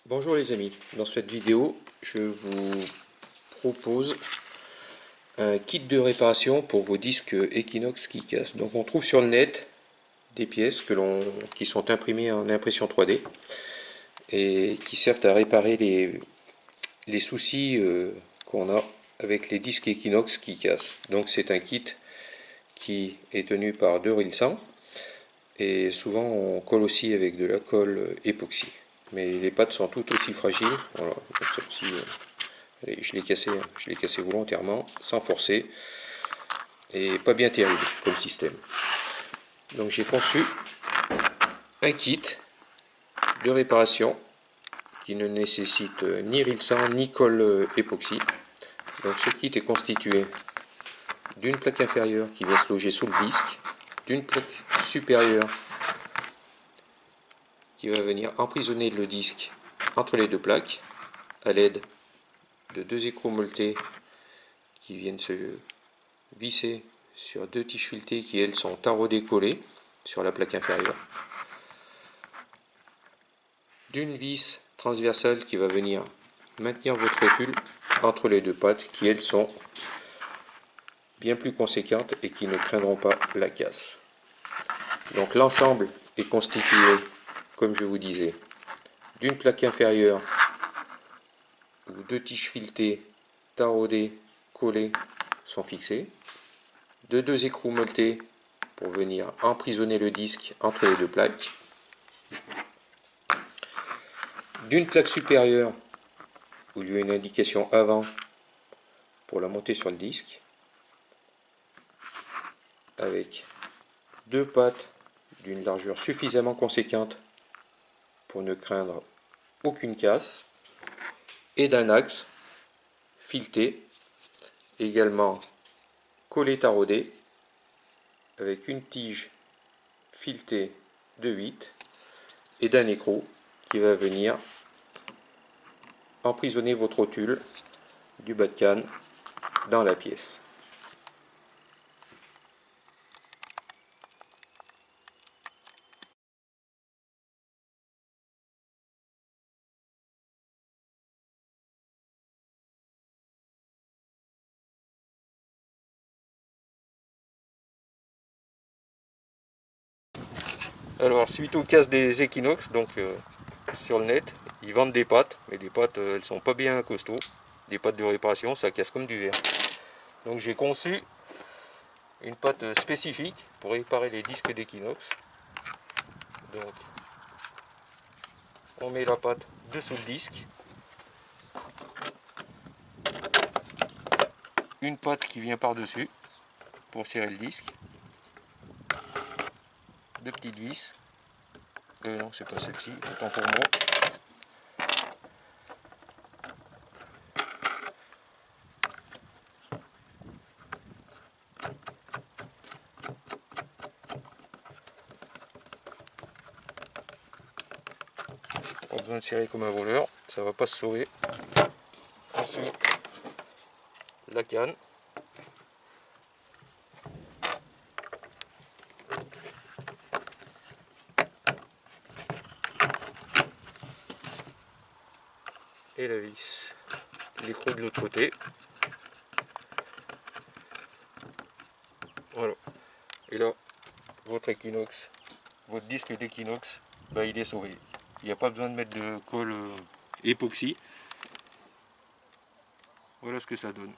Bonjour les amis, dans cette vidéo je vous propose un kit de réparation pour vos disques Equinox qui cassent. Donc on trouve sur le net des pièces qui sont imprimées en impression 3D et qui servent à réparer les soucis qu'on a avec les disques Equinox qui cassent. Donc c'est un kit qui est tenu par deux rilsans et souvent on colle aussi avec de la colle époxy. Mais les pattes sont toutes aussi fragiles. Voilà, celle-ci, allez, je l'ai cassé volontairement, sans forcer, et pas bien terrible comme système. Donc j'ai conçu un kit de réparation qui ne nécessite ni rilsan ni colle époxy. Donc ce kit est constitué d'une plaque inférieure qui vient se loger sous le disque, d'une plaque supérieure qui va venir emprisonner le disque entre les deux plaques à l'aide de deux écrous molletés qui viennent se visser sur deux tiges filetées qui elles sont taraudées collées sur la plaque inférieure, d'une vis transversale qui va venir maintenir votre rotule entre les deux pattes qui elles sont bien plus conséquentes et qui ne craindront pas la casse. Donc l'ensemble est constitué, comme je vous disais, d'une plaque inférieure où deux tiges filetées taraudées collées sont fixées, de deux écrous molletés pour venir emprisonner le disque entre les deux plaques, d'une plaque supérieure où il y a une indication avant pour la monter sur le disque, avec deux pattes d'une largeur suffisamment conséquente pour ne craindre aucune casse, et d'un axe fileté également collé taraudé avec une tige filetée de 8 et d'un écrou qui va venir emprisonner votre rotule du bas de canne dans la pièce. Alors suite aux casses des Equinox, donc sur le net, ils vendent des pâtes, mais les pâtes elles sont pas bien costauds. Des pâtes de réparation, ça casse comme du verre. Donc j'ai conçu une pâte spécifique pour réparer les disques d'Equinox. Donc on met la pâte dessous le disque, une pâte qui vient par dessus pour serrer le disque, deux petites vis, non c'est pas celle-ci, autant pour moi. Pas besoin de serrer comme un voleur, ça va pas se sauver. Ensuite la canne, et la vis, l'écrou de l'autre côté. Voilà. Et là, votre Equinox, votre disque d'Equinox, bah, il est sauvé. Il n'y a pas besoin de mettre de colle époxy. Voilà ce que ça donne.